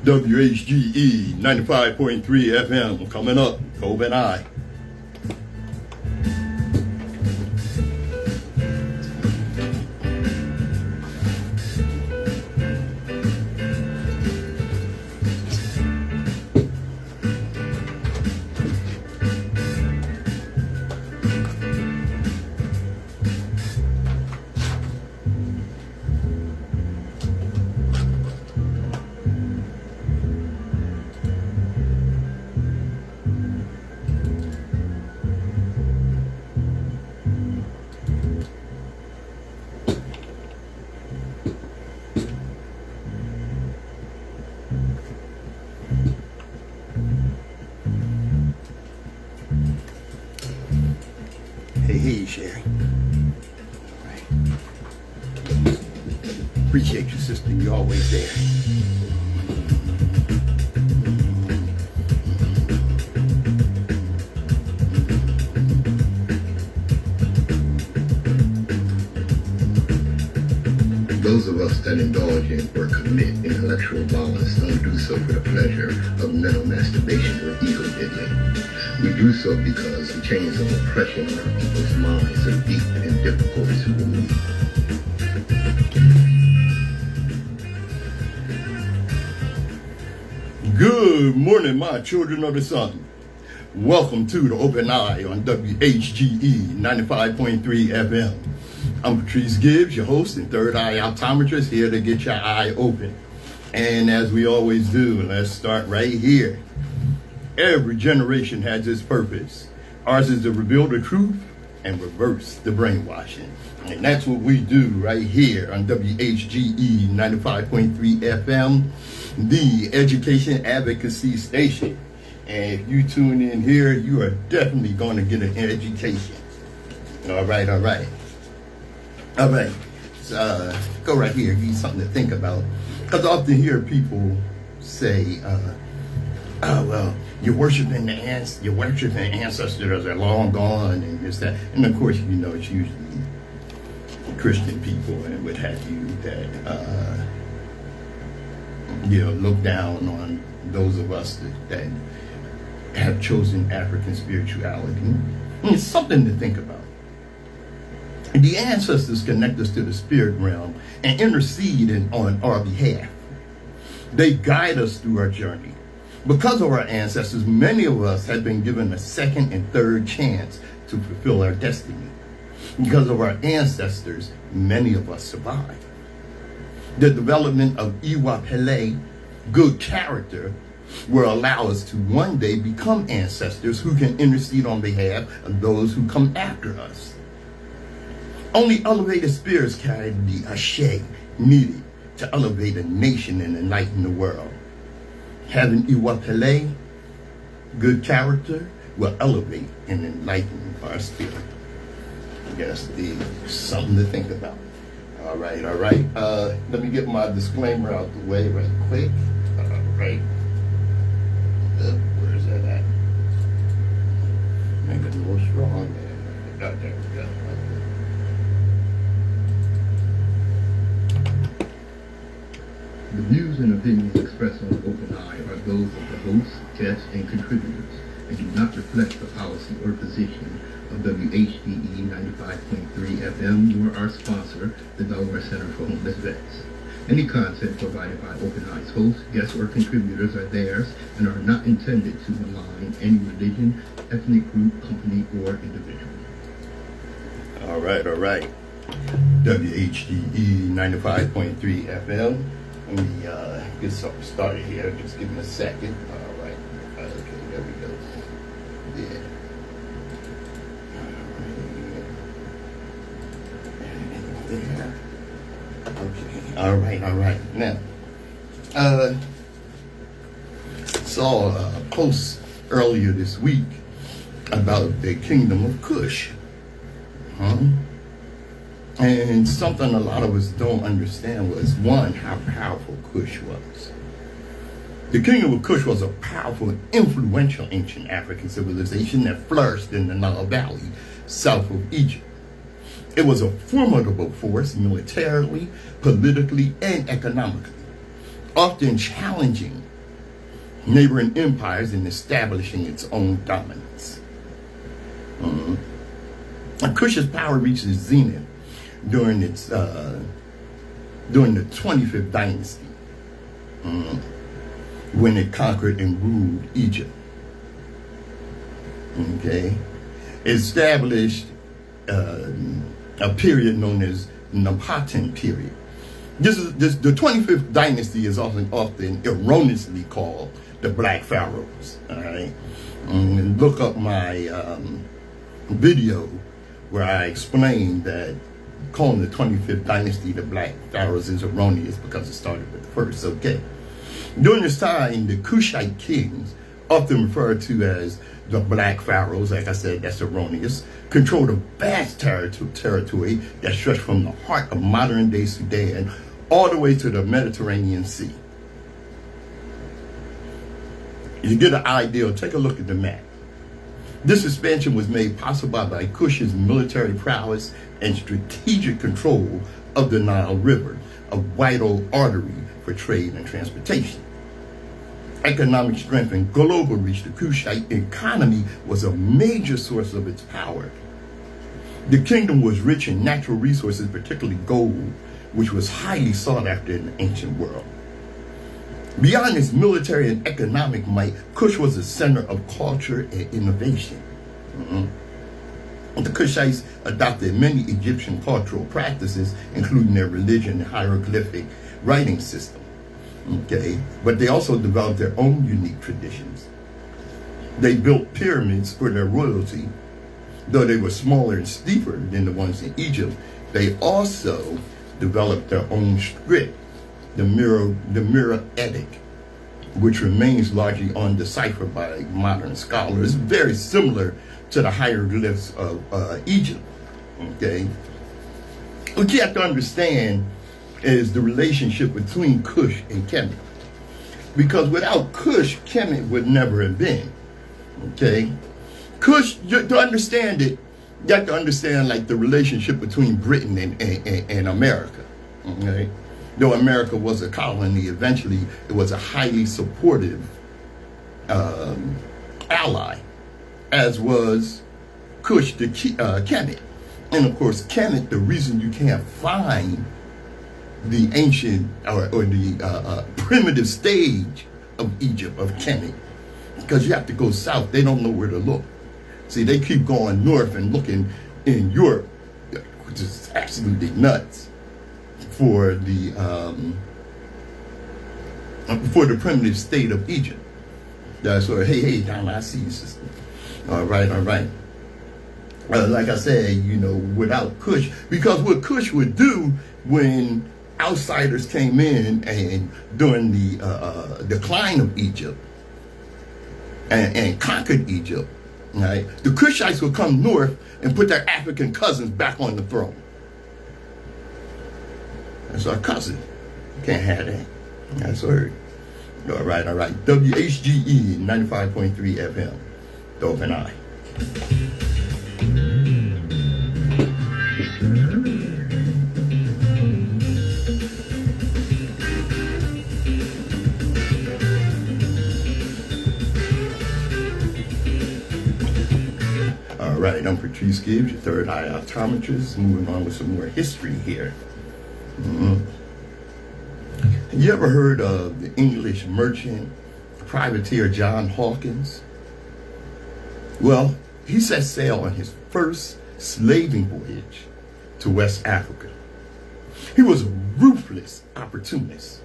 WHGE 95.3 FM coming up, Hope and I. Hey, Sherry. All right. Appreciate you, sister. You're always there. Those of us that indulge in or commit intellectual violence don't do so for the pleasure of mental masturbation or ego diddling. We do so because the chains of oppression on our people's minds are deep and difficult to remove. Good morning, my children of the sun. Welcome to the Open Eye on WHGE 95.3 FM. I'm Patrice Gibbs, your host and third eye optometrist, here to get your eye open. And as we always do, let's start right here. Every generation has its purpose. Ours is to reveal the truth and reverse the brainwashing. And that's what we do right here on WHGE 95.3 FM, the education advocacy station. And if you tune in here, you are definitely going to get an education. All right. So, go right here, give you something to think about. Because I often hear people say, oh, well, you're worshiping ancestors that are long gone and this, that. And of course, you know, it's usually Christian people and what have you that, look down on those of us that have chosen African spirituality. And it's something to think about. The ancestors connect us to the spirit realm and intercede on our behalf. They guide us through our journey. Because of our ancestors, many of us have been given a second and third chance to fulfill our destiny. Because of our ancestors, many of us survived. The development of Iwa Pele, good character, will allow us to one day become ancestors who can intercede on behalf of those who come after us. Only elevated spirits carry the ashe needed to elevate a nation and enlighten the world. Having Iwapele, good character, will elevate and enlighten our spirit. Yes, something to think about. All right. Let me get my disclaimer out the way right quick. All right. Where's that at? Make it a little strong there. There we go. The views and opinions expressed on Open Eye are those of the hosts, guests, and contributors, and do not reflect the policy or position of WHGE 95.3 FM nor our sponsor, the Delaware Center for Homeless Vets. Any content provided by Open Eye's hosts, guests, or contributors are theirs and are not intended to malign any religion, ethnic group, company, or individual. All right. WHGE 95.3 FM. Let me get something started here. Just give me a second. All right. Okay, there we go. Yeah. All right. Okay. All right. Now, saw a post earlier this week about the kingdom of Kush. And something a lot of us don't understand was, one, how powerful Kush was. The kingdom of Kush was a powerful, influential ancient African civilization that flourished in the Nile Valley, south of Egypt. It was a formidable force militarily, politically, and economically, often challenging neighboring empires and establishing its own dominance. Cush's power reached its zenith during the 25th dynasty, when it conquered and ruled Egypt. Okay, established a period known as Napatan period. The 25th dynasty is often erroneously called the Black Pharaohs. All right, and look up my video where I explained that calling the 25th dynasty the Black Pharaohs is erroneous because it started with the first. Okay, during this time, the Kushite kings, often referred to as the Black Pharaohs, like I said, that's erroneous, controlled a vast territory that stretched from the heart of modern-day Sudan all the way to the Mediterranean Sea. You get an idea, take a look at the map. This expansion was made possible by Cush's military prowess and strategic control of the Nile River, a vital artery for trade and transportation. Economic strength and global reach, the Kushite economy was a major source of its power. The kingdom was rich in natural resources, particularly gold, which was highly sought after in the ancient world. Beyond its military and economic might, Kush was a center of culture and innovation. The Kushites adopted many Egyptian cultural practices, including their religion and hieroglyphic writing system. Okay, but they also developed their own unique traditions. They built pyramids for their royalty. Though they were smaller and steeper than the ones in Egypt, they also developed their own script, the Meroitic, which remains largely undeciphered by modern scholars, very similar to the hieroglyphs of Egypt. Okay, what you have to understand is the relationship between Cush and Kemet. Because without Cush, Kemet would never have been. Okay? Cush, to understand it, you have to understand like the relationship between Britain and America. Okay? Though America was a colony, eventually it was a highly supportive ally, as was Cush to Kemet. And of course, Kemet, the reason you can't find the ancient or the primitive stage of Egypt, of Kemet, because you have to go south. They don't know where to look. See, they keep going north and looking in Europe, which is absolutely nuts, for the primitive state of Egypt. That's where, hey, Tom, I see you, sister. All right. Like I said, you know, without Cush, because what Cush would do when outsiders came in and during the decline of Egypt and conquered Egypt, right? The Cushites would come north and put their African cousins back on the throne. That's our cousin. Can't have that. That's word. All right. WHGE 95.3 FM. The Open Eye. All right, I'm Patrice Gibbs, your third eye optometrist. Moving on with some more history here. You ever heard of the English merchant privateer John Hawkins? Well, he set sail on his first slaving voyage to West Africa. He was a ruthless opportunist,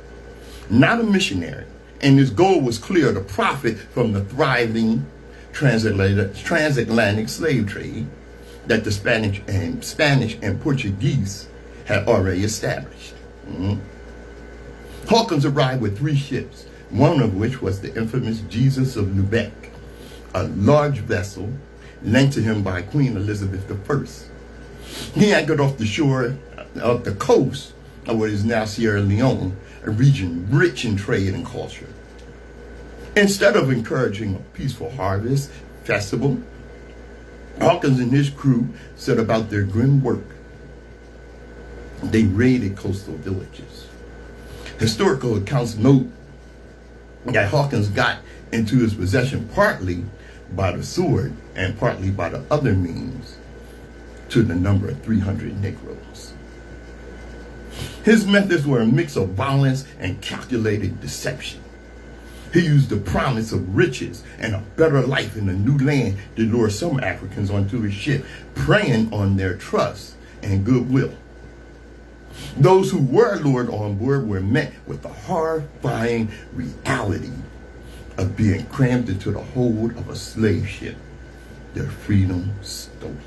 not a missionary, and his goal was clear: to profit from the thriving transatlantic slave trade that the Spanish and Portuguese had already established. Hawkins arrived with 3 ships, one of which was the infamous Jesus of Lubeck, a large vessel lent to him by Queen Elizabeth I. He anchored off the shore of the coast of what is now Sierra Leone, a region rich in trade and culture. Instead of encouraging a peaceful harvest festival, Hawkins and his crew set about their grim work. They raided coastal villages. Historical accounts note that Hawkins got into his possession partly by the sword and partly by the other means, to the number of 300 Negroes. His methods were a mix of violence and calculated deception. He used the promise of riches and a better life in a new land to lure some Africans onto his ship, preying on their trust and goodwill. Those who were lured on board were met with the horrifying reality of being crammed into the hold of a slave ship, their freedom stolen.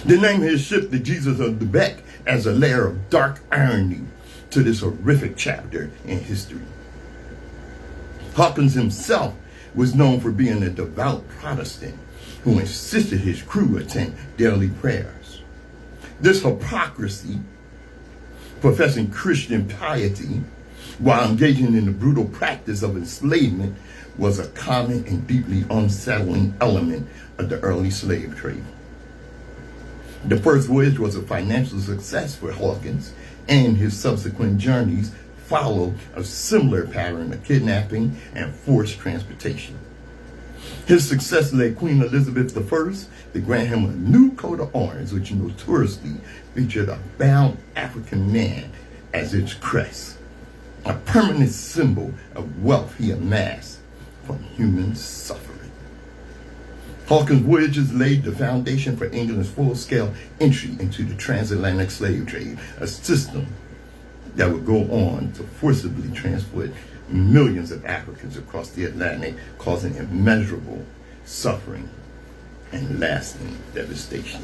They named his ship the Jesus of the Beck as a layer of dark irony to this horrific chapter in history. Hawkins himself was known for being a devout Protestant who insisted his crew attend daily prayers. This hypocrisy, professing Christian piety while engaging in the brutal practice of enslavement, was a common and deeply unsettling element of the early slave trade. The first voyage was a financial success for Hawkins, and his subsequent journeys followed a similar pattern of kidnapping and forced transportation. His success led Queen Elizabeth I to grant him a new coat of arms, which notoriously featured a bound African man as its crest, a permanent symbol of wealth he amassed from human suffering. Hawkins' voyages laid the foundation for England's full-scale entry into the transatlantic slave trade, a system that would go on to forcibly transport millions of Africans across the Atlantic, causing immeasurable suffering and lasting devastation.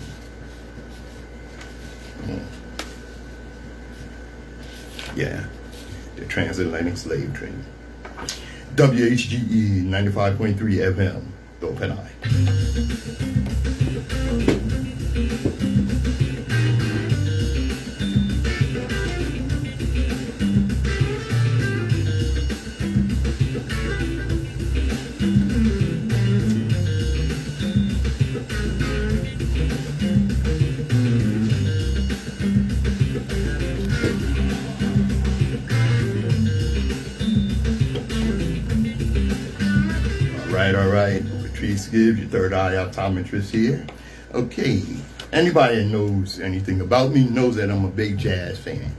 Yeah, the transatlantic slave trade. WHGE 95.3 FM, open eye. All right. Patrice Gibbs, your third eye optometrist here. Okay. Anybody that knows anything about me knows that I'm a big jazz fan.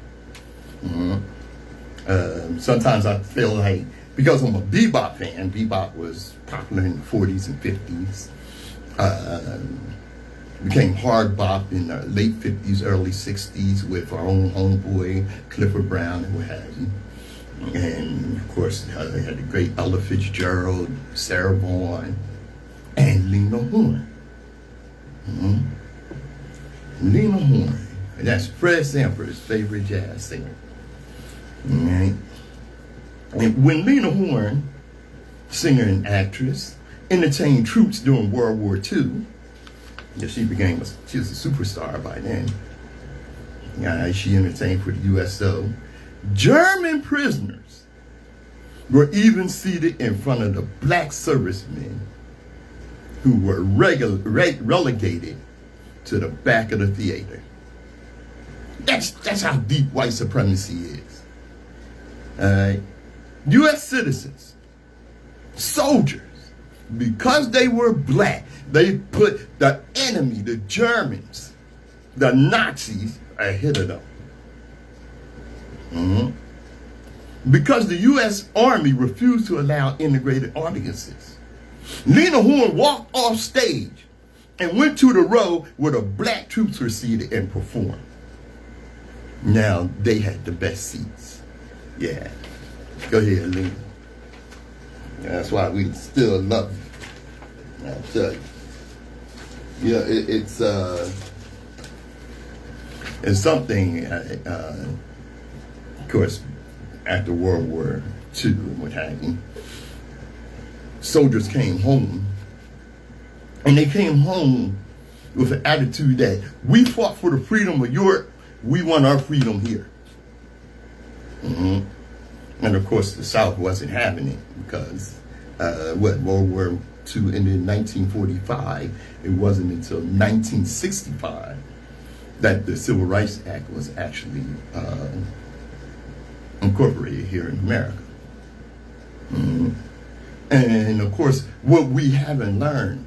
Sometimes I feel like, because I'm a bebop fan, bebop was popular in the 40s and 50s. Became hard bop in the late 50s, early 60s with our own homeboy, Clifford Brown, and what have you. And of course, they had the great Ella Fitzgerald, Sarah Vaughan, and Lena Horne. Lena Horne. And that's Fred Sanford's favorite jazz singer. All right. And when Lena Horne, singer and actress, entertained troops during World War II, she was a superstar by then. She entertained for the USO. German prisoners were even seated in front of the black servicemen who were relegated to the back of the theater. That's how deep white supremacy is. U.S. citizens, soldiers, because they were black, they put the enemy, the Germans, the Nazis, ahead of them. Because the U.S. Army refused to allow integrated audiences, Lena Horne walked off stage and went to the row where the black troops were seated and performed. Now, they had the best seats. Yeah. Go ahead, Lena. That's why we still love you. I tell you. Yeah, it's something, of course, after World War II and what have you, soldiers came home, and they came home with an attitude that we fought for the freedom of Europe, we want our freedom here. And of course, the South wasn't having it because World War II ended in 1945. It wasn't until 1965 that the Civil Rights Act was actually incorporated here in America. And of course, what we haven't learned,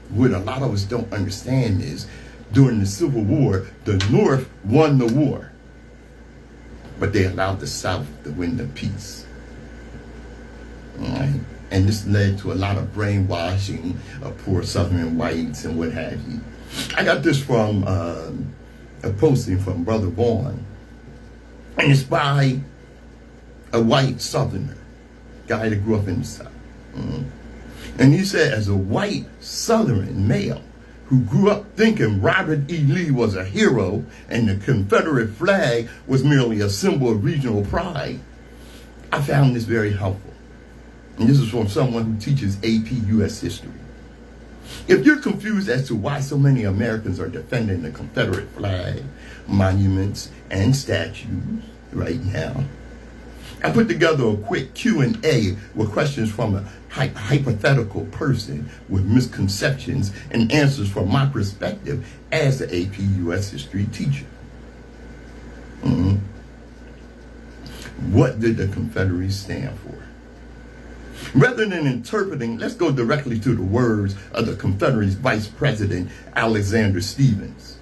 what a lot of us don't understand is, during the Civil War, the North won the war, but they allowed the South to win the peace. All right? And this led to a lot of brainwashing of poor Southern whites and what have you. I got this from a posting from Brother Vaughn, and it's by a white Southerner, guy that grew up in the South. And he said, as a white Southern male who grew up thinking Robert E. Lee was a hero and the Confederate flag was merely a symbol of regional pride, I found this very helpful. And this is from someone who teaches AP U.S. history. If you're confused as to why so many Americans are defending the Confederate flag, monuments, and statues right now, I put together a quick Q&A with questions from a hypothetical person with misconceptions and answers from my perspective as the AP U.S. history teacher. What did the Confederacy stand for? Rather than interpreting, let's go directly to the words of the Confederacy's Vice President, Alexander Stephens.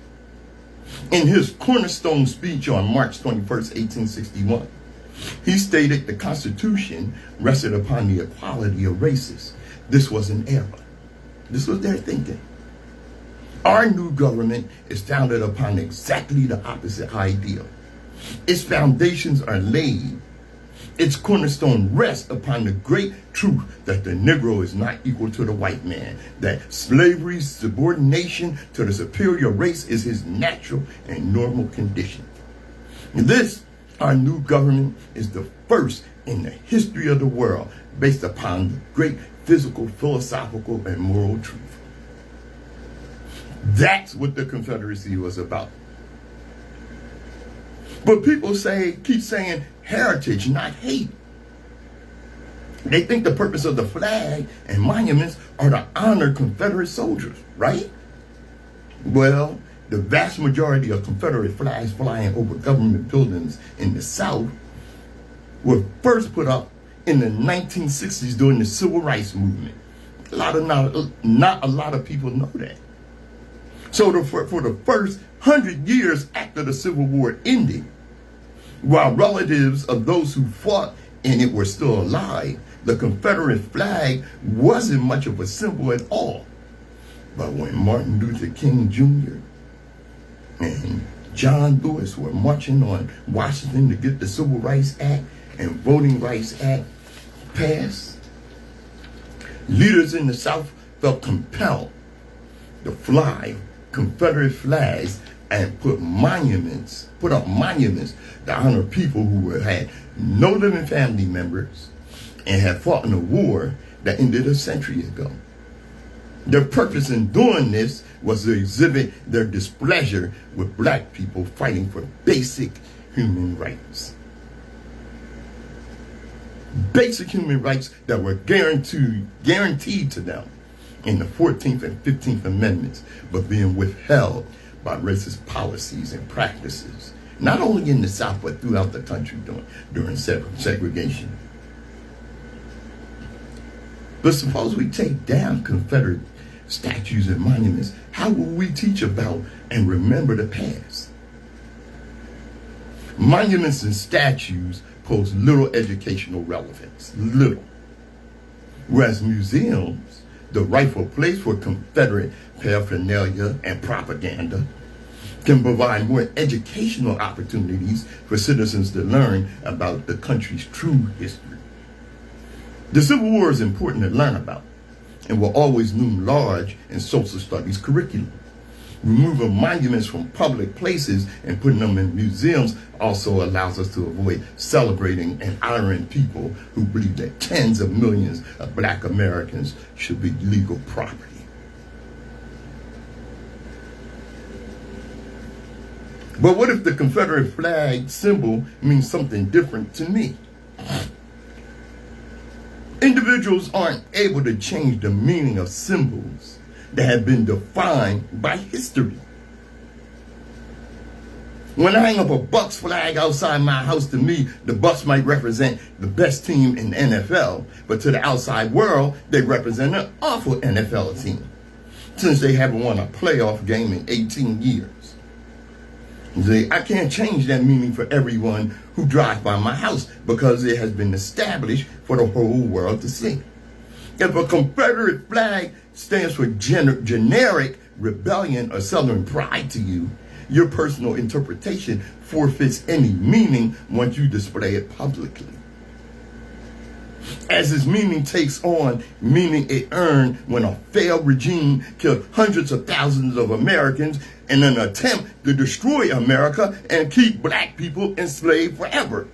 In his cornerstone speech on March 21st, 1861, he stated the Constitution rested upon the equality of races. This was an error. This was their thinking. Our new government is founded upon exactly the opposite ideal. Its foundations are laid. Its cornerstone rests upon the great truth that the Negro is not equal to the white man, that slavery's subordination to the superior race is his natural and normal condition. This, our new government, is the first in the history of the world based upon the great physical, philosophical, and moral truth. That's what the Confederacy was about. But people keep saying heritage, not hate. They think the purpose of the flag and monuments are to honor Confederate soldiers, right? Well, the vast majority of Confederate flags flying over government buildings in the South were first put up in the 1960s during the Civil Rights Movement. Not a lot of people know that. So for the first 100 years after the Civil War ended, while relatives of those who fought in it were still alive, the Confederate flag wasn't much of a symbol at all. But when Martin Luther King Jr. and John Lewis were marching on Washington to get the Civil Rights Act and Voting Rights Act passed, leaders in the South felt compelled to fly Confederate flags and put up monuments to honor people who had no living family members and had fought in a war that ended a century ago. Their purpose in doing this was to exhibit their displeasure with black people fighting for basic human rights. Basic human rights that were guaranteed to them in the 14th and 15th Amendments, but being withheld by racist policies and practices, not only in the South, but throughout the country during segregation. But suppose we take down Confederate statues and monuments, how will we teach about and remember the past? Monuments and statues pose little educational relevance, little. Whereas museums, the rightful place for Confederate paraphernalia and propaganda, can provide more educational opportunities for citizens to learn about the country's true history. The Civil War is important to learn about and will always loom large in social studies curriculum. Removing monuments from public places and putting them in museums also allows us to avoid celebrating and honoring people who believe that tens of millions of black Americans should be legal property. But what if the Confederate flag symbol means something different to me? Individuals aren't able to change the meaning of symbols that have been defined by history. When I hang up a Bucks flag outside my house, to me, the Bucks might represent the best team in the NFL, but to the outside world, they represent an awful NFL team, since they haven't won a playoff game in 18 years. I can't change that meaning for everyone who drives by my house, because it has been established for the whole world to see. If a Confederate flag stands for generic rebellion or Southern pride to you, your personal interpretation forfeits any meaning once you display it publicly. As its meaning takes on meaning it earned when a failed regime killed hundreds of thousands of Americans in an attempt to destroy America and keep black people enslaved forever.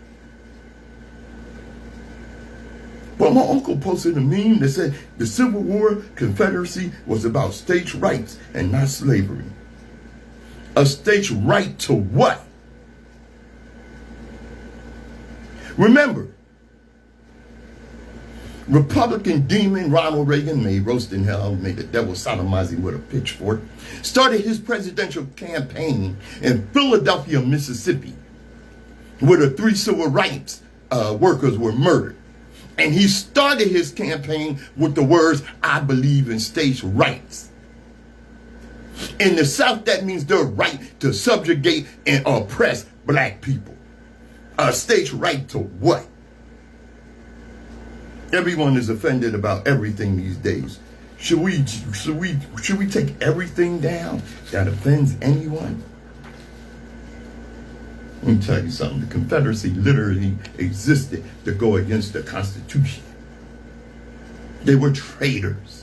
But my uncle posted a meme that said the Civil War Confederacy was about states' rights and not slavery. A state's right to what? Remember, Republican demon Ronald Reagan, may he roast in hell, may the devil sodomize him with a pitchfork, started his presidential campaign in Philadelphia, Mississippi, where the 3 civil rights workers were murdered. And he started his campaign with the words, "I believe in states' rights." In the South, that means their right to subjugate and oppress black people. A state's right to what? Everyone is offended about everything these days. Should we take everything down that offends anyone? Let me tell you something. The Confederacy literally existed to go against the Constitution. They were traitors.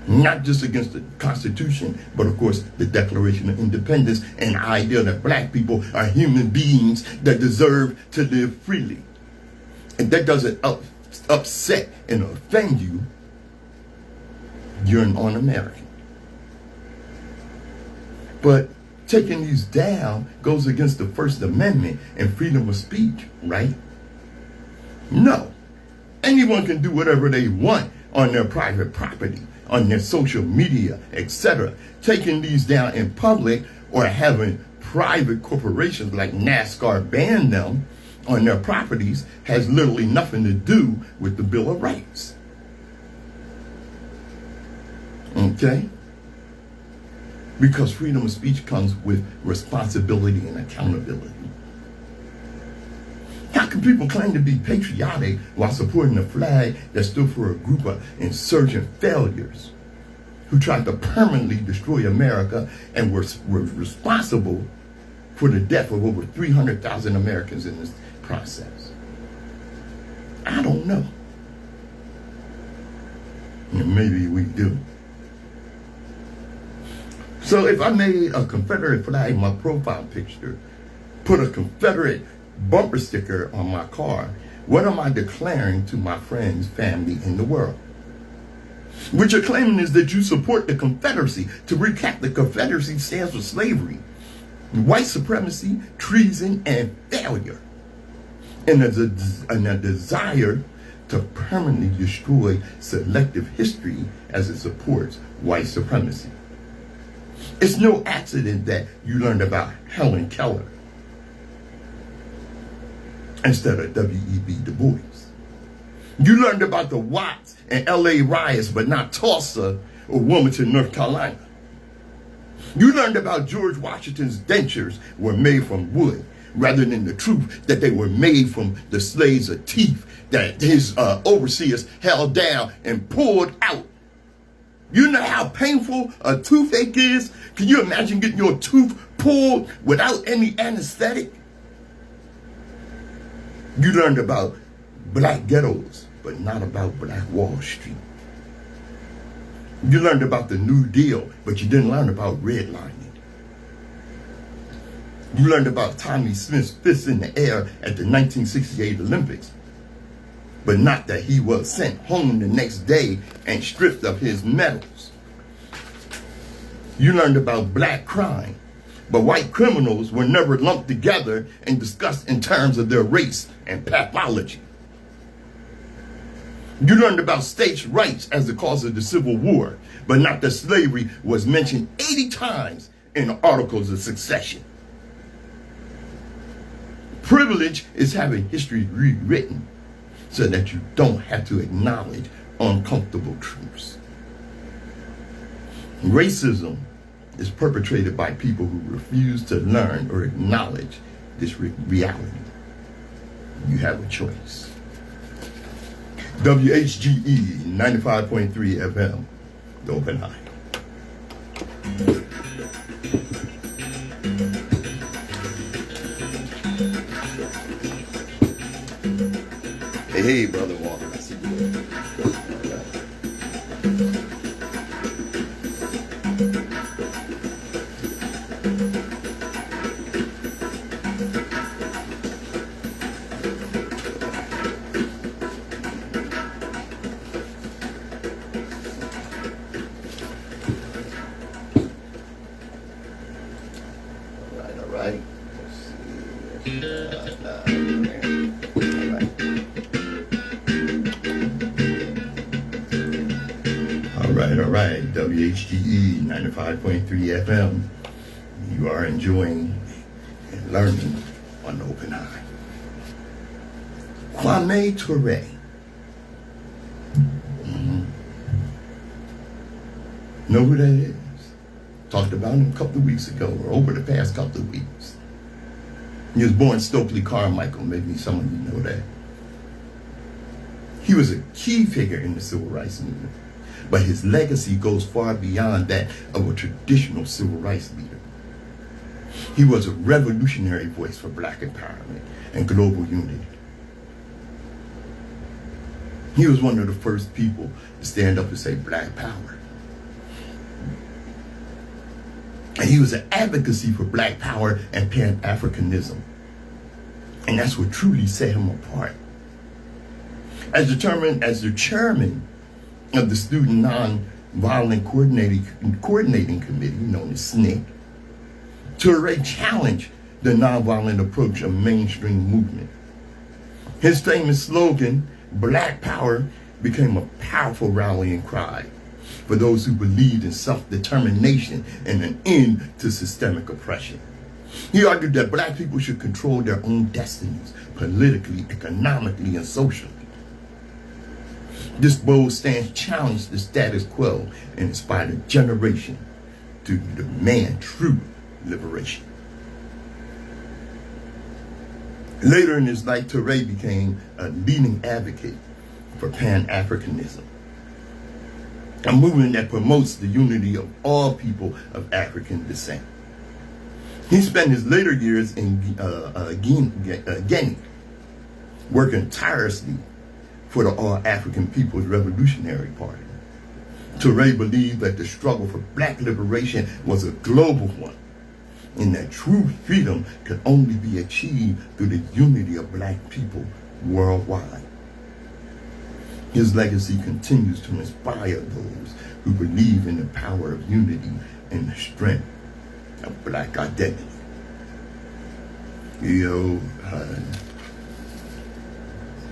Not just against the Constitution, but of course the Declaration of Independence and the idea that black people are human beings that deserve to live freely. And that doesn't upset and offend you, you're an un-American. But taking these down goes against the First Amendment and freedom of speech, right? No. Anyone can do whatever they want on their private property, on their social media, etc. Taking these down in public or having private corporations like NASCAR ban them on their properties has literally nothing to do with the Bill of Rights. Okay? Because freedom of speech comes with responsibility and accountability. How can people claim to be patriotic while supporting a flag that stood for a group of insurgent failures who tried to permanently destroy America and were responsible for the death of over 300,000 Americans in this process? I don't know. And maybe we do. So if I made a Confederate flag my profile picture, put a Confederate bumper sticker on my car, what am I declaring to my friends, family, in the world? What you're claiming is that you support the Confederacy. To recap, the Confederacy stands for slavery, white supremacy, treason, and failure, and a desire to permanently destroy selective history as it supports white supremacy. It's no accident that you learned about Helen Keller instead of W.E.B. Du Bois. You learned about the Watts and L.A. riots, but not Tulsa or Wilmington, North Carolina. You learned about George Washington's dentures were made from wood, rather than the truth that they were made from the slaves of teeth that his overseers held down and pulled out. You know how painful a toothache is? Can you imagine getting your tooth pulled without any anesthetic? You learned about black ghettos, but not about Black Wall Street. You learned about the New Deal, but you didn't learn about redlining. You learned about Tommy Smith's fist in the air at the 1968 Olympics, but not that he was sent home the next day and stripped of his medals. You learned about black crime, but white criminals were never lumped together and discussed in terms of their race and pathology. You learned about states' rights as the cause of the Civil War, but not that slavery was mentioned 80 times in the Articles of Succession. Privilege is having history rewritten so that you don't have to acknowledge uncomfortable truths. Racism is perpetrated by people who refuse to learn or acknowledge this reality. You have a choice. WHGE 95.3 FM, the Open Eye. Hey, Brother Walker, I see you. All right. Let's see. All right. WHGE 95.3 FM. You are enjoying and learning on the Open Eye. Kwame Ture. Know who that is? Talked about him a couple of weeks ago, or over the past couple of weeks. He was born Stokely Carmichael. Maybe some of you know that. He was a key figure in the civil rights movement, but his legacy goes far beyond that of a traditional civil rights leader. He was a revolutionary voice for black empowerment and global unity. He was one of the first people to stand up and say black power. And he was an advocacy for black power and Pan-Africanism. And that's what truly set him apart. As determined as the chairman of the Student Nonviolent Coordinating Committee, known as SNCC, Ture challenged the nonviolent approach of mainstream movement. His famous slogan, Black Power, became a powerful rallying cry for those who believed in self-determination and an end to systemic oppression. He argued that black people should control their own destinies, politically, economically, and socially. This bold stance challenged the status quo and inspired a generation to demand true liberation. Later in his life, Ture became a leading advocate for Pan-Africanism, a movement that promotes the unity of all people of African descent. He spent his later years in Guinea, working tirelessly for the All-African People's Revolutionary Party. Ture believed that the struggle for black liberation was a global one, and that true freedom could only be achieved through the unity of black people worldwide. His legacy continues to inspire those who believe in the power of unity and the strength of black identity.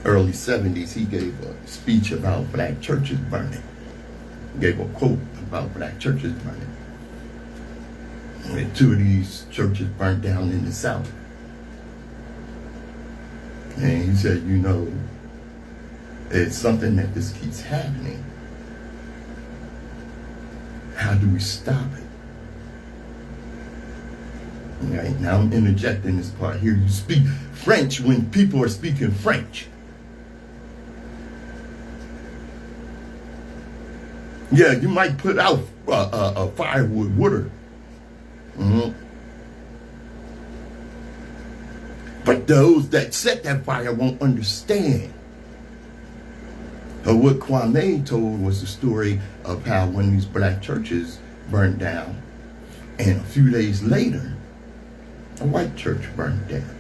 Early 70s, he gave a speech about black churches burning. Gave a quote about black churches burning. And 2 of these churches burnt down in the South. And he said, it's something that just keeps happening. How do we stop it? Right, now I'm interjecting this part here. You speak French when people are speaking French. Yeah, you might put out a firewood water. But those that set that fire won't understand. What Kwame told was the story of how when these black churches burned down, and a few days later, a white church burned down.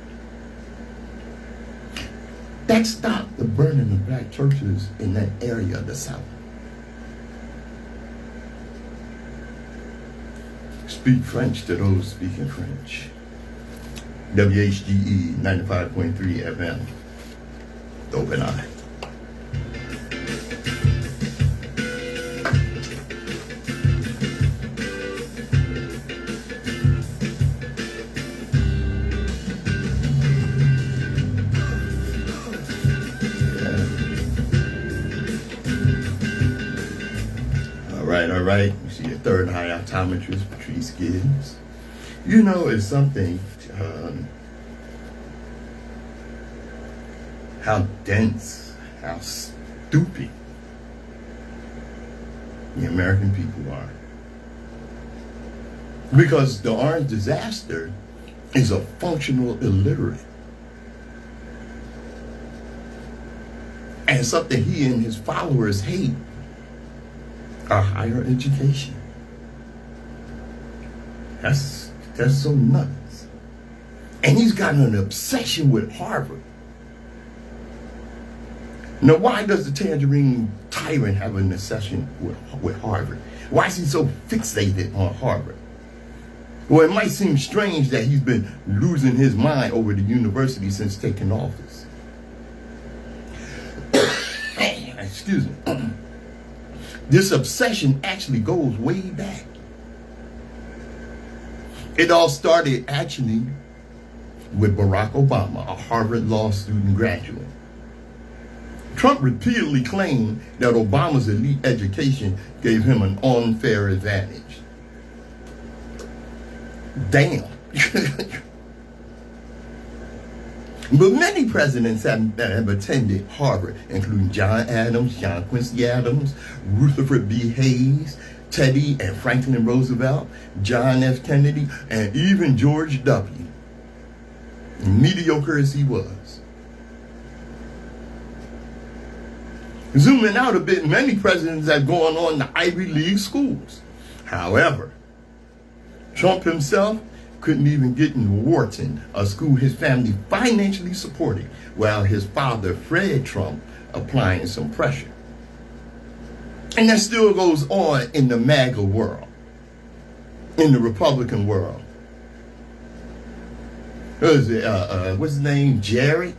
That stopped the burning of black churches in that area of the South. Speak French to those speaking French. WHGE 95.3 FM, the Open Eye. all right. You see your third eye optometrist, Patrice Gibbs. You know, it's something, how dense, how stupid the American people are. Because the orange disaster is a functional illiterate. And something he and his followers hate are higher education. That's so nuts. And he's got an obsession with Harvard. Now, why does the tangerine tyrant have an obsession with Harvard? Why is he so fixated on Harvard? Well, it might seem strange that he's been losing his mind over the university since taking office. Excuse me. This obsession actually goes way back. It all started actually with Barack Obama, a Harvard law student graduate. Trump repeatedly claimed that Obama's elite education gave him an unfair advantage. Damn. But many presidents have attended Harvard, including John Adams, John Quincy Adams, Rutherford B. Hayes, Teddy and Franklin Roosevelt, John F. Kennedy, and even George W. Mediocre as he was. Zooming out a bit, many presidents have gone on to Ivy League schools. However, Trump himself couldn't even get in Wharton, a school his family financially supported, while his father, Fred Trump, applying some pressure. And that still goes on in the MAGA world, in the Republican world. What's his name? Jerry?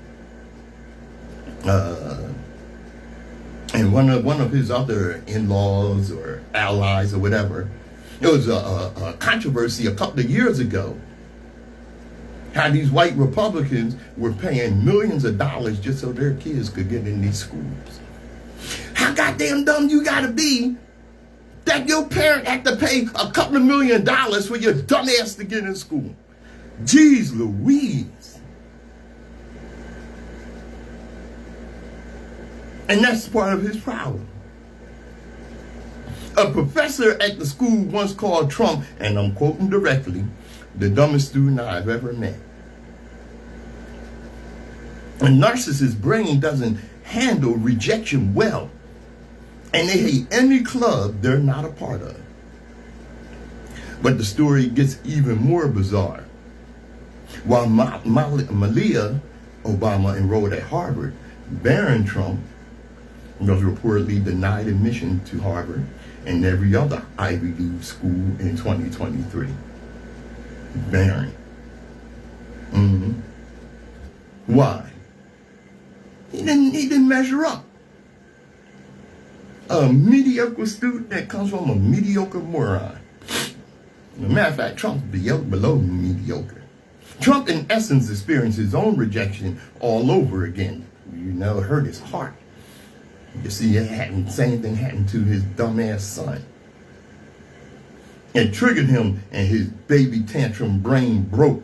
And one of his other in-laws or allies or whatever, there was a controversy a couple of years ago how these white Republicans were paying millions of dollars just so their kids could get in these schools. How goddamn dumb you gotta be that your parent had to pay a couple of $1 million for your dumb ass to get in school? Jeez Louise. And that's part of his problem. A professor at the school once called Trump, and I'm quoting directly, the dumbest student I've ever met. A narcissist's brain doesn't handle rejection well, and they hate any club they're not a part of. But the story gets even more bizarre. While Malia Obama enrolled at Harvard, Barron Trump was reportedly denied admission to Harvard and every other Ivy League school in 2023. Barron. Why? He didn't measure up. A mediocre student that comes from a mediocre moron. As a matter of fact, Trump's below mediocre. Trump, in essence, experienced his own rejection all over again. You know, it hurt his heart. You see, the same thing happened to his dumbass son. It triggered him, and his baby tantrum brain broke.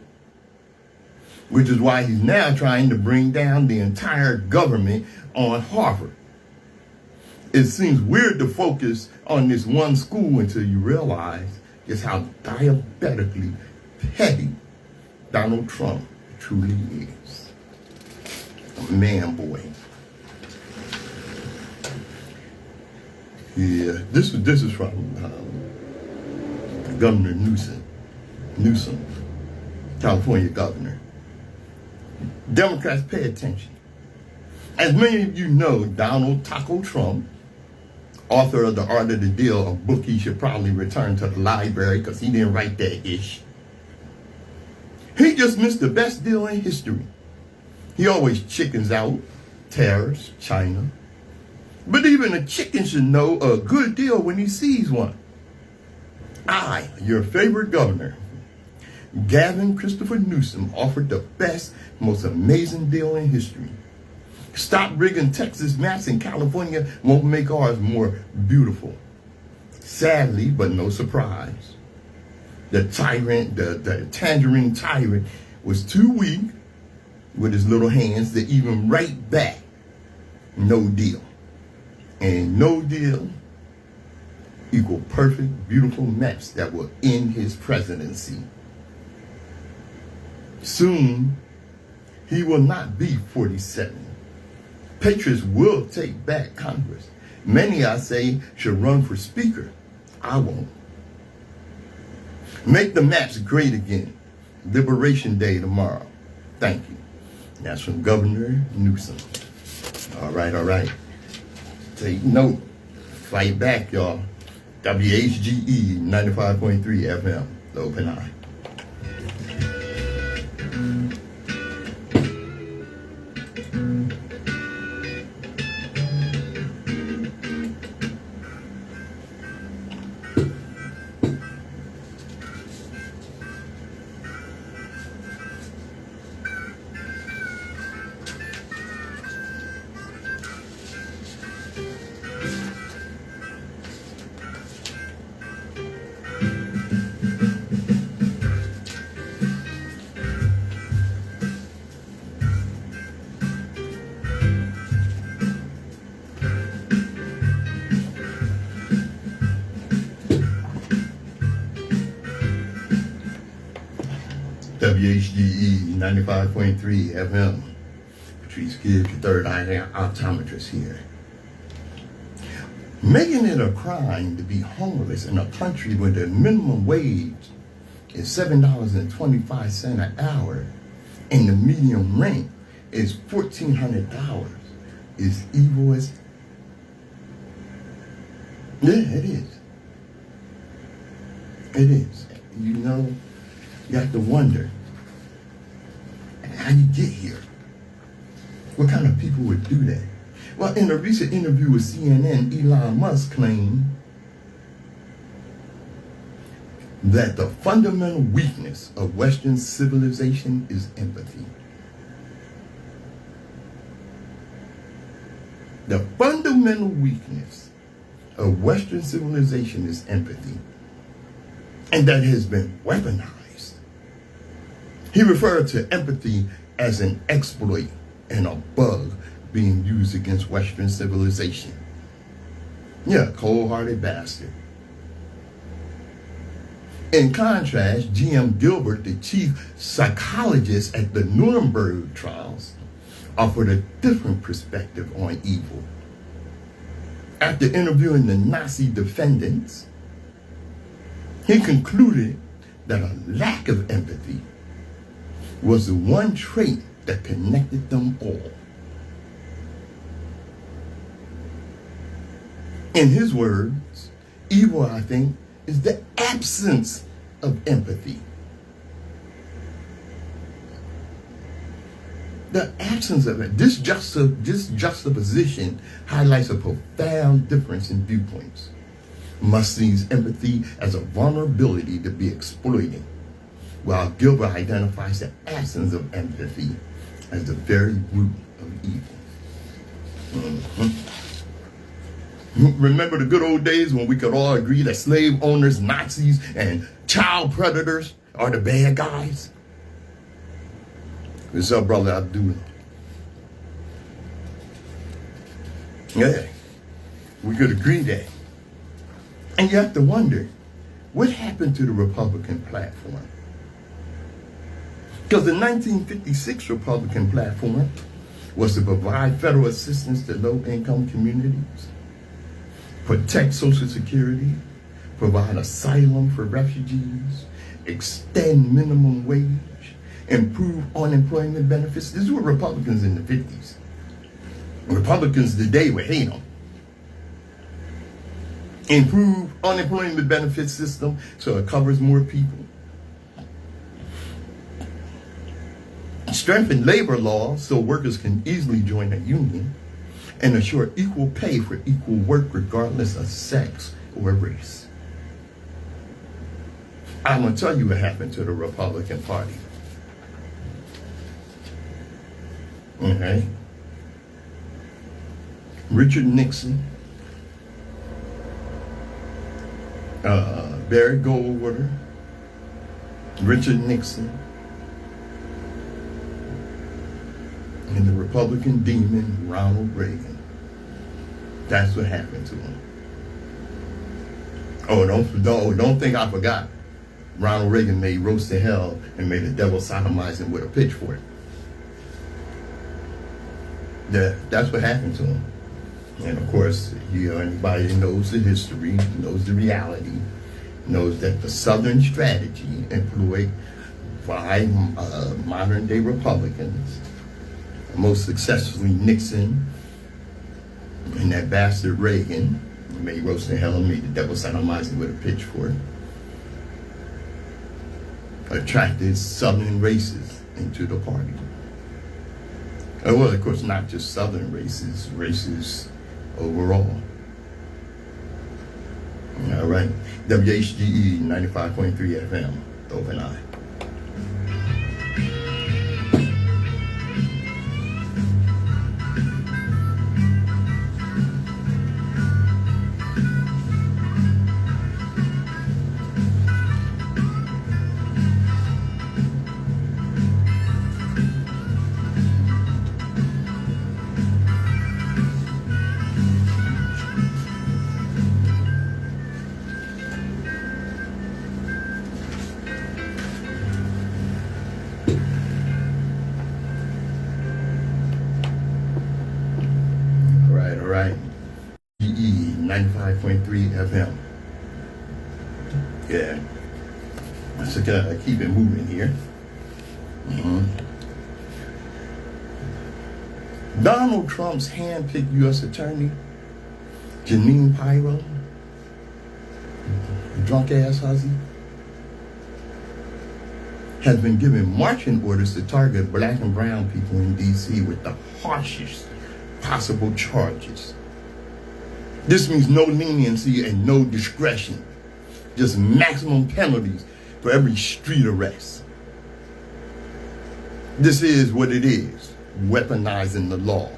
Which is why he's now trying to bring down the entire government on Harvard. It seems weird to focus on this one school until you realize just how diabetically petty Donald Trump truly is. A man boy. Yeah, this is from Governor Newsom, California governor. Democrats, pay attention. As many of you know, Donald Taco Trump, author of The Art of the Deal, a book he should probably return to the library because he didn't write that ish. He just missed the best deal in history. He always chickens out tariffs, China. But even a chicken should know a good deal when he sees one. I, your favorite governor, Gavin Christopher Newsom, offered the best, most amazing deal in history. Stop rigging Texas maps, and California won't make ours more beautiful. Sadly, but no surprise, the tangerine tyrant was too weak with his little hands to even write back no deal. And no deal equal perfect, beautiful mess that will end his presidency. Soon, he will not be 47. Patriots will take back Congress. Many, I say, should run for speaker. I won't. Make the maps great again. Liberation Day tomorrow. Thank you. That's from Governor Newsom. All right. Take note. Fight back, y'all. WHGE 95.3 FM. The Open Eye. WHGE 95.3 FM. Patrice, Gibbs, your third eye optometrist here. Making it a crime to be homeless in a country where the minimum wage is $7.25 an hour and the median rent is $1,400 is evil as... Yeah, it is. It is. You know, you have to wonder how you get here. What kind of people would do that? Well, in a recent interview with CNN, Elon Musk claimed that the fundamental weakness of Western civilization is empathy. The fundamental weakness of Western civilization is empathy. And that has been weaponized. He referred to empathy as an exploit and a bug being used against Western civilization. Yeah, cold-hearted bastard. In contrast, G.M. Gilbert, the chief psychologist at the Nuremberg trials, offered a different perspective on evil. After interviewing the Nazi defendants, he concluded that a lack of empathy was the one trait that connected them all. In his words, evil, I think, is the absence of empathy. The absence of it. This juxtaposition highlights a profound difference in viewpoints. Musk sees empathy as a vulnerability to be exploited, while Gilbert identifies the absence of empathy as the very root of evil. Remember the good old days when we could all agree that slave owners, Nazis, and child predators are the bad guys? What's up, brother Abdullah? Yeah, we could agree that. And you have to wonder, what happened to the Republican platform? Because the 1956 Republican platform was to provide federal assistance to low-income communities, protect Social Security, provide asylum for refugees, extend minimum wage, improve unemployment benefits. This is what Republicans in the 50s. Republicans today would hate them. Improve unemployment benefit system so it covers more people. Strengthen labor laws so workers can easily join a union, and assure equal pay for equal work regardless of sex or race. I'm going to tell you what happened to the Republican Party. Okay? Richard Nixon Barry Goldwater, Richard Nixon, and the Republican demon Ronald Reagan. That's what happened to him. Oh, don't think I forgot. Ronald Reagan made roast to hell and made the devil sodomize him with a pitchfork. That's what happened to him. And of course, anybody that knows the history, knows the reality, knows that the Southern strategy employed by modern day Republicans, most successfully Nixon and that bastard Reagan, made roast in hell and made the devil sodomize him with a pitchfork, attracted Southern races into the party. Well, of course, not just Southern races, races overall. All right. WHGE 95.3 FM, Open Eye. All right. GE 95.3 FM. Yeah. Let's keep it moving here. Donald Trump's hand-picked U.S. attorney, Janine Pirro, drunk-ass hussy, has been given marching orders to target black and brown people in D.C. with the harshest possible charges. This means no leniency and no discretion, just maximum penalties for every street arrest. This is what it is, weaponizing the law.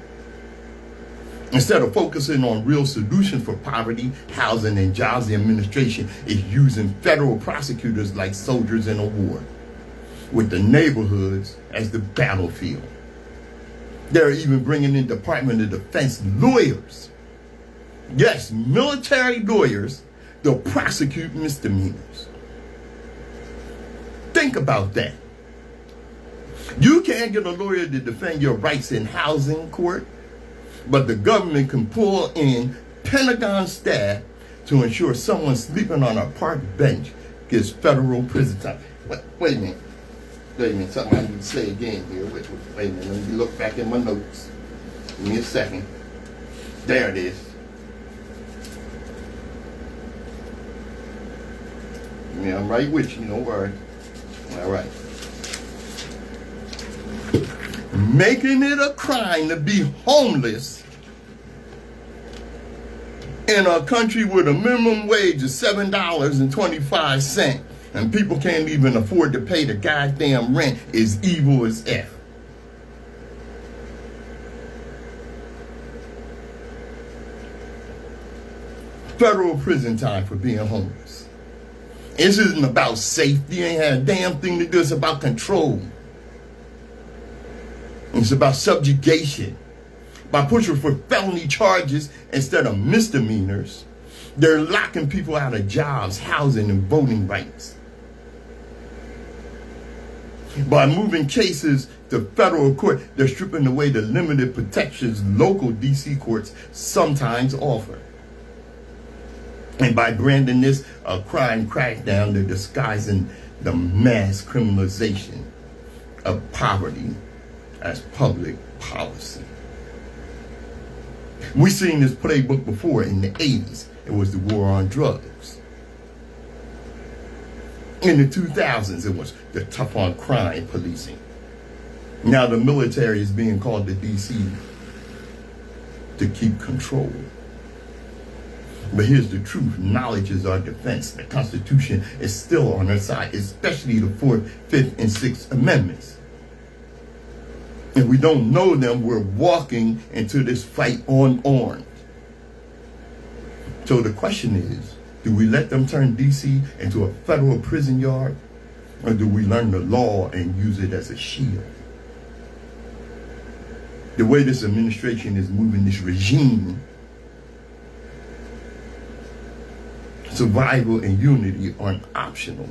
Instead of focusing on real solutions for poverty, housing, and jobs, the administration is using federal prosecutors like soldiers in a war, with the neighborhoods as the battlefield. They're even bringing in Department of Defense lawyers. Yes, military lawyers to prosecute misdemeanors. Think about that. You can't get a lawyer to defend your rights in housing court, but the government can pull in Pentagon staff to ensure someone sleeping on a park bench gets federal prison time. Wait a minute. Something I need to say again here. Wait a minute, let me look back in my notes. Give me a second. There it is. Yeah, I'm right with you, don't worry. All right. Making it a crime to be homeless in a country with a minimum wage of $7.25 and people can't even afford to pay the goddamn rent is evil as F. Federal prison time for being homeless. This isn't about safety. It ain't had a damn thing to do. It's about control. It's about subjugation. By pushing for felony charges instead of misdemeanors, they're locking people out of jobs, housing, and voting rights. By moving cases to federal court, they're stripping away the limited protections local D.C. courts sometimes offer. And by branding this a crime crackdown, they're disguising the mass criminalization of poverty as public policy. We've seen this playbook before in the 80s. It was the war on drugs. In the 2000s, it was the tough on crime policing. Now the military is being called to D.C. to keep control. But here's the truth. Knowledge is our defense. The Constitution is still on our side, especially the 4th, 5th, and 6th Amendments. If we don't know them, we're walking into this fight unarmed. So the question is, Do we let them turn D.C. into a federal prison yard? Or do we learn the law and use it as a shield? The way this administration is moving, this regime, survival and unity aren't optional.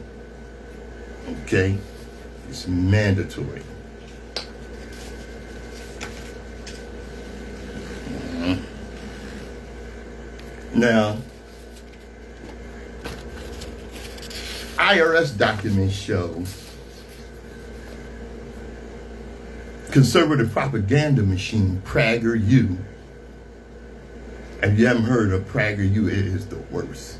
Okay? It's mandatory. Now, IRS documents show conservative propaganda machine PragerU. If you haven't heard of PragerU, it is the worst.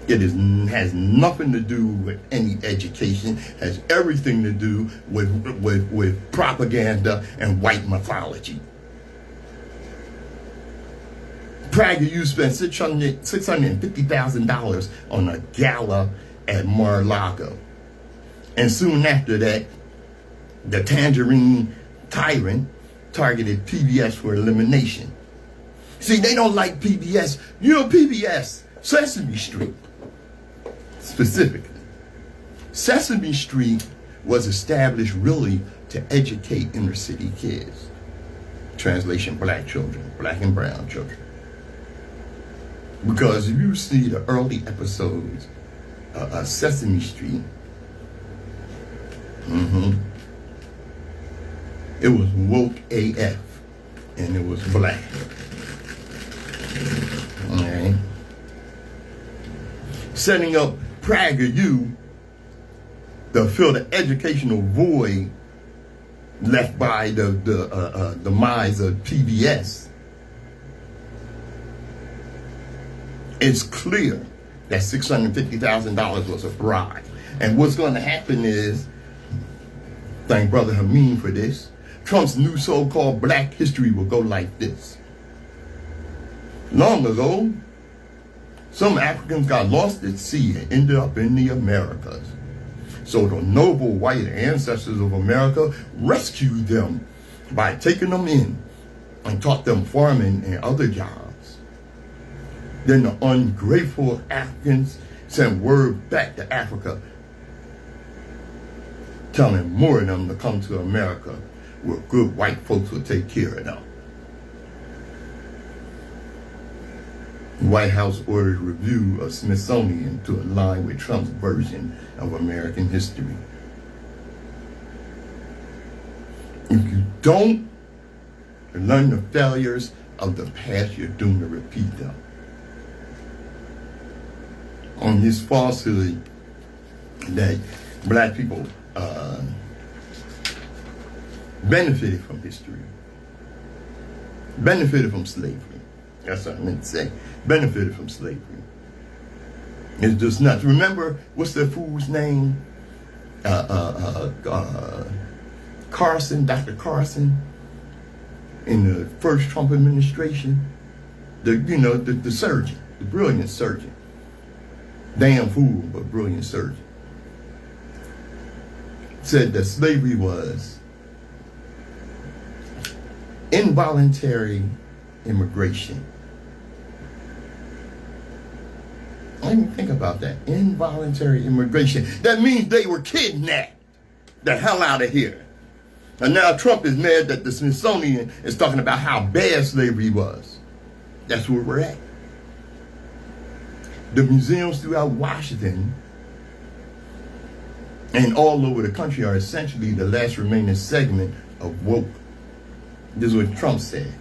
It has nothing to do with any education, has everything to do with propaganda and white mythology. PragerU spent $650,000 on a gala at Mar-a-Lago. And soon after that, the Tangerine Tyrant targeted PBS for elimination. See, they don't like PBS. You know PBS, Sesame Street, specifically. Sesame Street was established really to educate inner city kids. Translation, black children, black and brown children. Because if you see the early episodes of Sesame Street, it was woke AF, and it was black. All right. Setting up PragerU to fill the educational void left by the demise of PBS. It's clear that $650,000 was a bribe. And what's going to happen is, thank Brother Hameen for this, Trump's new so-called black history will go like this. Long ago, some Africans got lost at sea and ended up in the Americas. So the noble white ancestors of America rescued them by taking them in and taught them farming and other jobs. Then the ungrateful Africans sent word back to Africa, telling more of them to come to America where good white folks will take care of them. The White House ordered review of Smithsonian to align with Trump's version of American history. If you don't learn the failures of the past, you're doomed to repeat them. On his falsehood that black people benefited from history, benefited from slavery. That's what I meant to say. Benefited from slavery. It's just nuts. Remember, what's the fool's name? Carson, Dr. Carson, in the first Trump administration. The surgeon, the brilliant surgeon. Damn fool, but brilliant surgeon. Said that slavery was involuntary immigration. I didn't think about that. Involuntary immigration. That means they were kidnapped the hell out of here. And now Trump is mad that the Smithsonian is talking about how bad slavery was. That's where we're at. The museums throughout Washington and all over the country are essentially the last remaining segment of woke. This is what Trump said.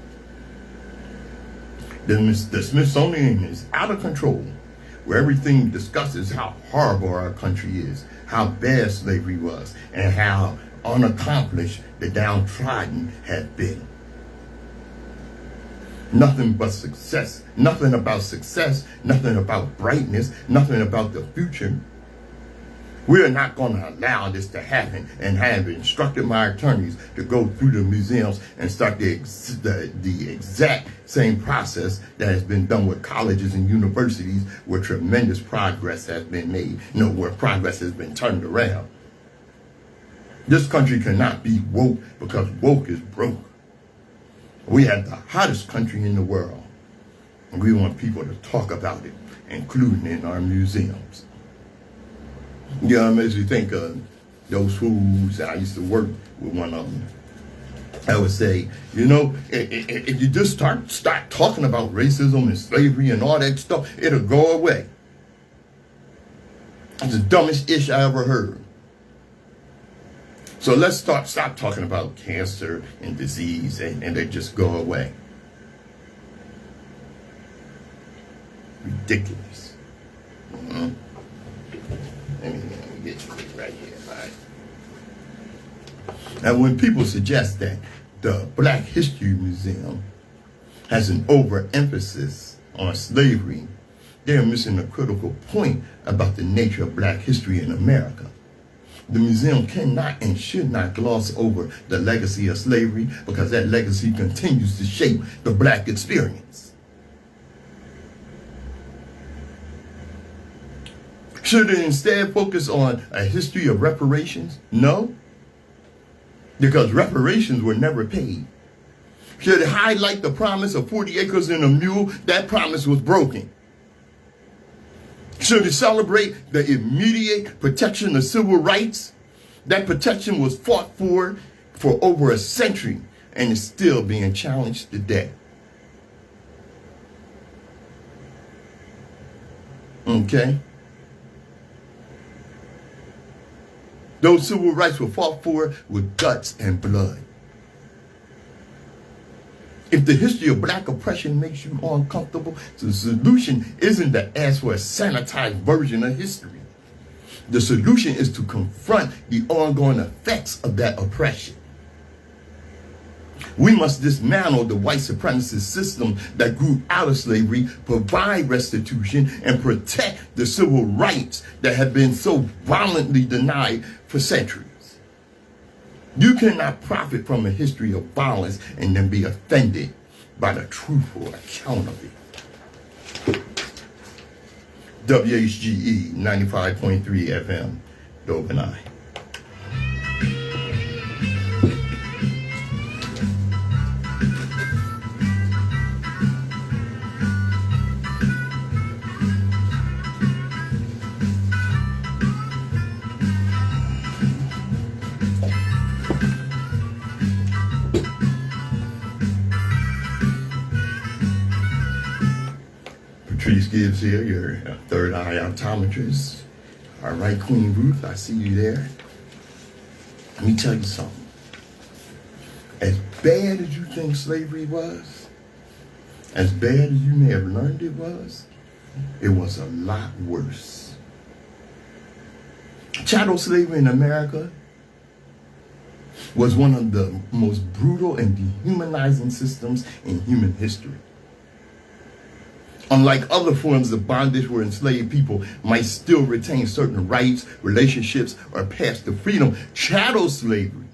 The Smithsonian is out of control, where everything discusses how horrible our country is, how bad slavery was, and how unaccomplished the downtrodden have been. Nothing but success, nothing about success, nothing about brightness, nothing about the future. We're not going to allow this to happen, and have instructed my attorneys to go through the museums and start the exact same process that has been done with colleges and universities, where tremendous progress has been made, where progress has been turned around. This country cannot be woke, because woke is broke. We have the hottest country in the world, And we want people to talk about it, including in our museums. You know, it makes you think of those fools. I used to work with one of them. I would say, you know, if you just start talking about racism and slavery and all that stuff, it'll go away. It's the dumbest ish I ever heard. So let's stop talking about cancer and disease and they just go away. Ridiculous. Mm-hmm. Let me get you right here. All right. Now, when people suggest that the Black History Museum has an overemphasis on slavery, they're missing a critical point about the nature of Black history in America. The museum cannot and should not gloss over the legacy of slavery because that legacy continues to shape the Black experience. Should it instead focus on a history of reparations? No, because reparations were never paid. Should it highlight the promise of 40 acres and a mule? That promise was broken. Should it celebrate the immediate protection of civil rights? That protection was fought for over a century and is still being challenged today. Okay? Those civil rights were fought for with guts and blood. If the history of Black oppression makes you uncomfortable, the solution isn't to ask for a sanitized version of history. The solution is to confront the ongoing effects of that oppression. We must dismantle the white supremacist system that grew out of slavery, provide restitution, and protect the civil rights that have been so violently denied for centuries. You cannot profit from a history of violence and then be offended by the truthful account of it. WHGE 95.3 FM, Dove and I. Patrice Gibbs here, your third eye optometrist. All right, Queen Ruth, I see you there. Let me tell you something. As bad as you think slavery was, as bad as you may have learned it was a lot worse. Chattel slavery in America was one of the most brutal and dehumanizing systems in human history. Unlike other forms of bondage where enslaved people might still retain certain rights, relationships, or paths to freedom, chattel slavery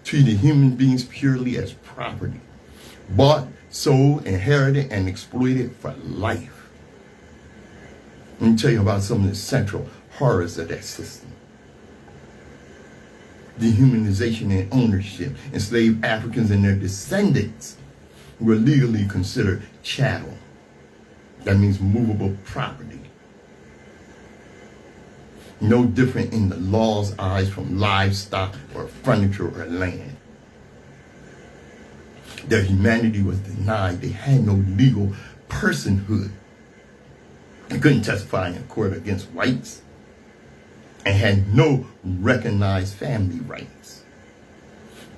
treated human beings purely as property, bought, sold, inherited, and exploited for life. Let me tell you about some of the central horrors of that system. Dehumanization and ownership. Enslaved Africans and their descendants were legally considered chattel. That means movable property. No different in the law's eyes from livestock or furniture or land. Their humanity was denied. They had no legal personhood. They couldn't testify in court against whites and had no recognized family rights.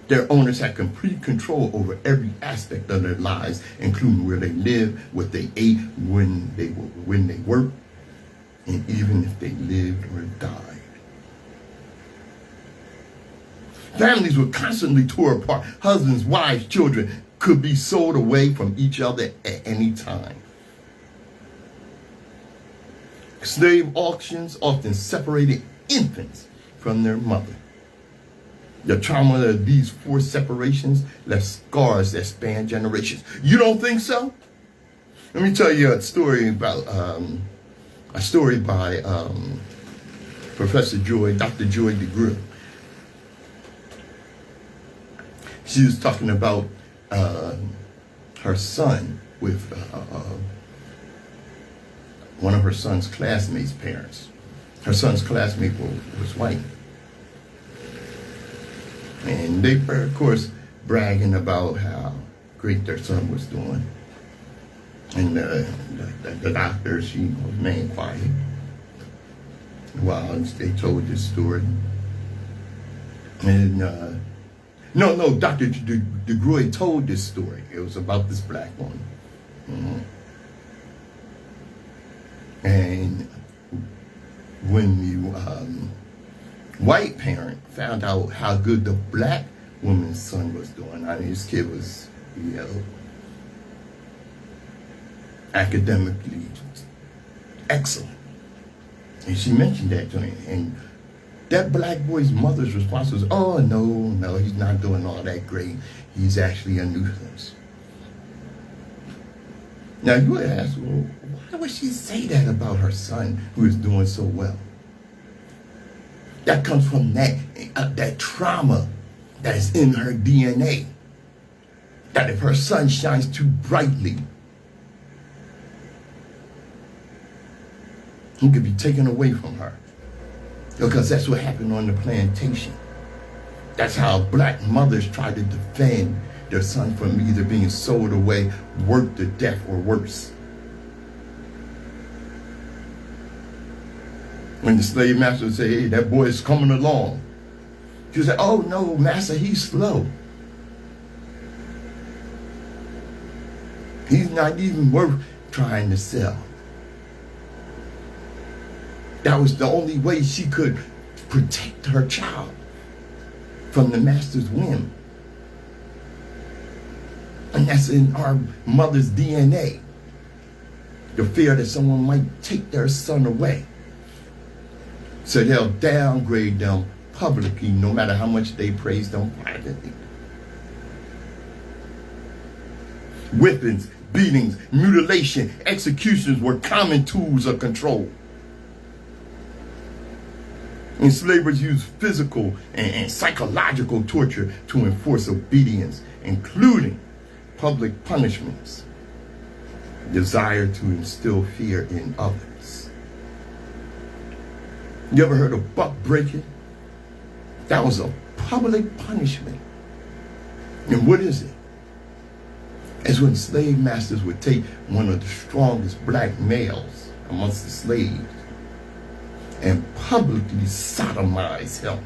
Their owners had complete control over every aspect of their lives, including where they lived, what they ate, when they worked, and even if they lived or died. Families were constantly torn apart. Husbands, wives, children could be sold away from each other at any time. Slave auctions often separated infants from their mother. The trauma of these forced separations left scars that span generations. You don't think so? Let me tell you a story by Professor Joy, Dr. Joy DeGruy. She was talking about her son with one of her son's classmates' parents. Her son's classmate was white. And they were, of course, bragging about how great their son was doing. And the doctor, she remained quiet while they told this story. And no, Dr. DeGroy told this story. It was about this black woman. And when the white parent found out how good the black woman's son was doing, I mean, this kid was, academically excellent. And she mentioned that to him. And that black boy's mother's response was, oh, no, he's not doing all that great. He's actually a nuisance. Now, you would ask, well, why would she say that about her son who is doing so well? That comes from that trauma that is in her DNA. That if her son shines too brightly, he could be taken away from her. Because that's what happened on the plantation. That's how black mothers try to defend their son from either being sold away, worked to death, or worse. When the slave master would say, hey, that boy is coming along, she would say, oh no, master, he's slow. He's not even worth trying to sell. That was the only way she could protect her child from the master's whim. And that's in our mother's DNA. The fear that someone might take their son away. So they'll downgrade them publicly no matter how much they praise them privately. Whippings, beatings, mutilation, executions were common tools of control. Enslavers used physical and psychological torture to enforce obedience, including public punishments, desire to instill fear in others. You ever heard of buck breaking? That was a public punishment. And what is it? It's when slave masters would take one of the strongest black males amongst the slaves and publicly sodomize him.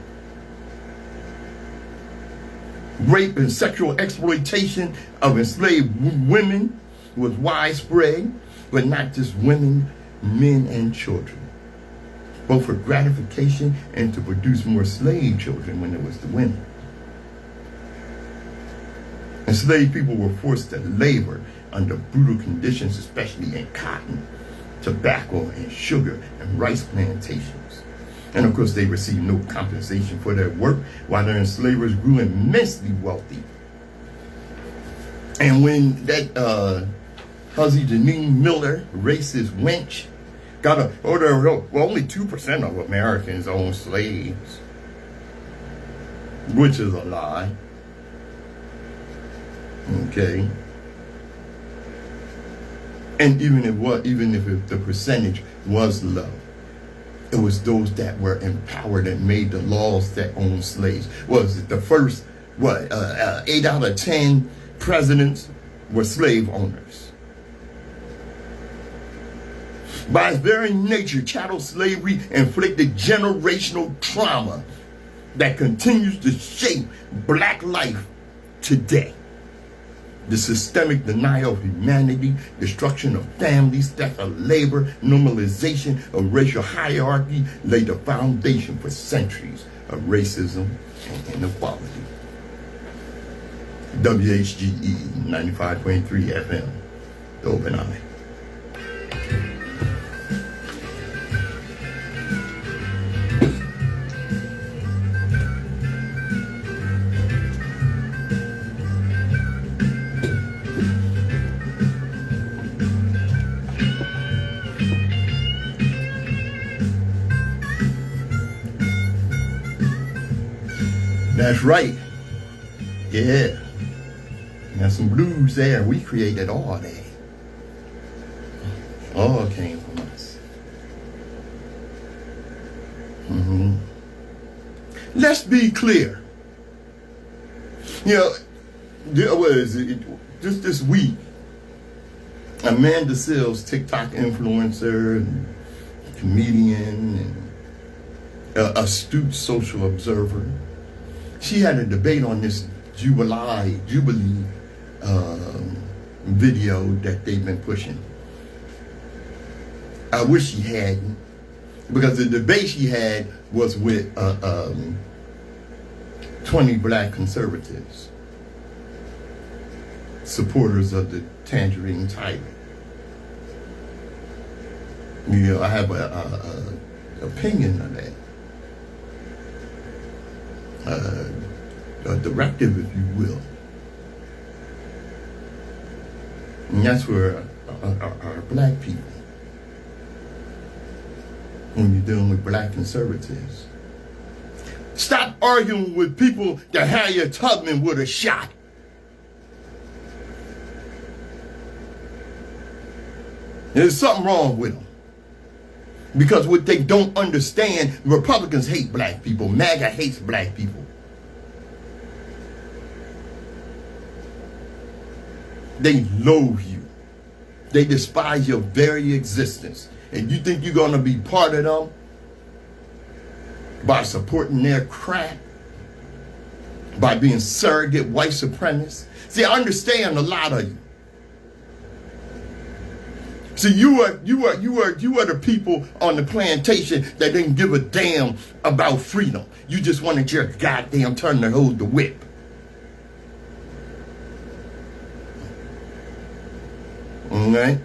Rape and sexual exploitation of enslaved women was widespread, but not just women, men and children, both for gratification and to produce more slave children when it was the women. Enslaved people were forced to labor under brutal conditions, especially in cotton, tobacco, and sugar and rice plantations. And of course, they received no compensation for their work, while their enslavers grew immensely wealthy. And when that Huzzy Janine Miller, racist wench, got a order, well, only 2% of Americans own slaves, which is a lie. Okay. And even if the percentage was low, it was those that were empowered and made the laws that owned slaves. Was it the first, 8 out of 10 presidents were slave owners? By its very nature, chattel slavery inflicted generational trauma that continues to shape black life today. The systemic denial of humanity, destruction of families, theft of labor, normalization of racial hierarchy laid the foundation for centuries of racism and inequality. WHGE 95.3 FM, The Open Eye. That's right. Yeah. There's some blues there. We created all that. All came from us. Let's be clear. You know, there was just this week, Amanda Seales, TikTok influencer, and comedian, and astute social observer. She had a debate on this Jubilee video that they've been pushing. I wish she hadn't, because the debate she had was with 20 black conservatives, supporters of the Tangerine Tyrant. You know, I have a opinion on that, a directive, if you will, and that's where our black people, when you're dealing with black conservatives, stop arguing with people that Harriet Tubman would have shot. There's something wrong with them. Because what they don't understand, Republicans hate black people. MAGA hates black people. They loathe you. They despise your very existence. And you think you're going to be part of them by supporting their crap? By being surrogate white supremacists? See, I understand a lot of you. See, you are the people on the plantation that didn't give a damn about freedom. You just wanted your goddamn turn to hold the whip. All right?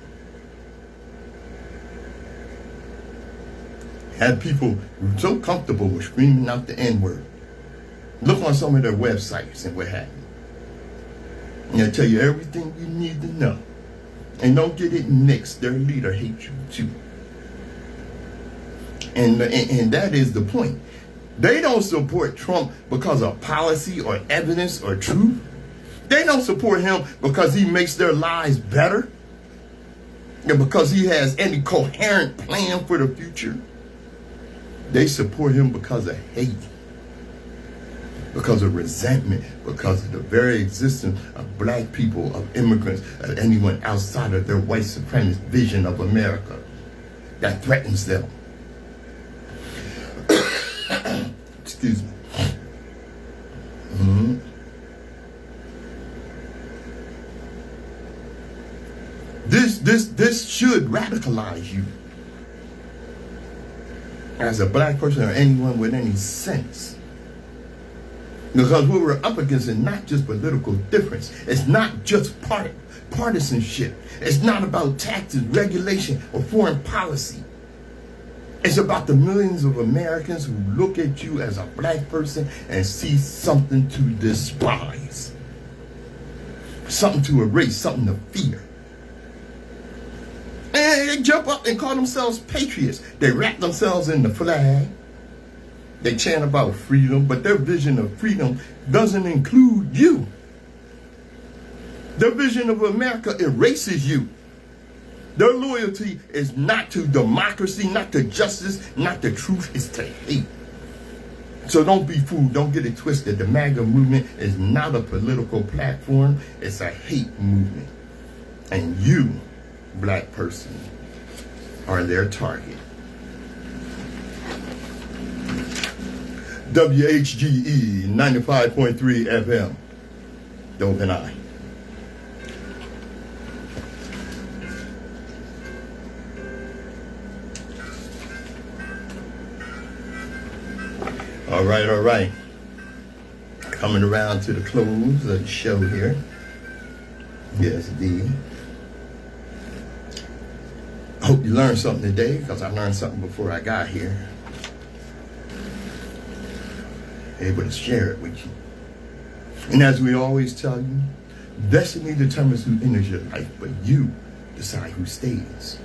Had people so comfortable with screaming out the N-word. Look on some of their websites and what happened. And they'll tell you everything you need to know. And don't get it mixed. Their leader hates you too. And that is the point. They don't support Trump because of policy or evidence or truth. They don't support him because he makes their lives better. And because he has any coherent plan for the future. They support him because of hate. Because of resentment, because of the very existence of black people, of immigrants, of anyone outside of their white supremacist vision of America that threatens them. Excuse me. This should radicalize you as a black person or anyone with any sense. Because what we're up against is not just political difference. It's not just partisanship. It's not about taxes, regulation, or foreign policy. It's about the millions of Americans who look at you as a black person and see something to despise. Something to erase, something to fear. And they jump up and call themselves patriots. They wrap themselves in the flag. They chant about freedom, but their vision of freedom doesn't include you. Their vision of America erases you. Their loyalty is not to democracy, not to justice, not to truth, it's to hate. So don't be fooled, don't get it twisted. The MAGA movement is not a political platform, it's a hate movement. And you, black person, are their target. WHGE 95.3 FM. The Open Eye. All right. Coming around to the close of the show here. Yes, indeed. I hope you learned something today, because I learned something before I got here. Able to share it with you. And as we always tell you, destiny determines who enters your life, but you decide who stays.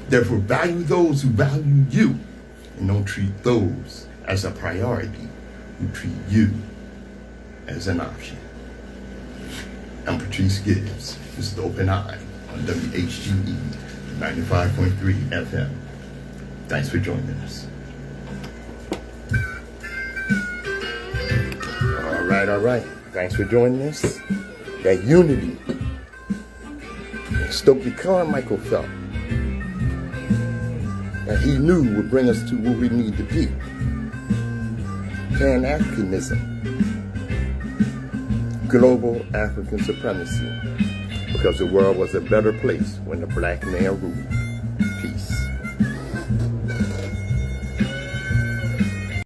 Therefore, value those who value you, and don't treat those as a priority who treat you as an option. I'm Patrice Gibbs. This is The Open Eye on WHGE 95.3 FM. Thanks for joining us. All right. Thanks for joining us. That unity. Stokely Carmichael felt that he knew would bring us to where we need to be. Pan-Africanism. Global African supremacy. Because the world was a better place when the black man ruled.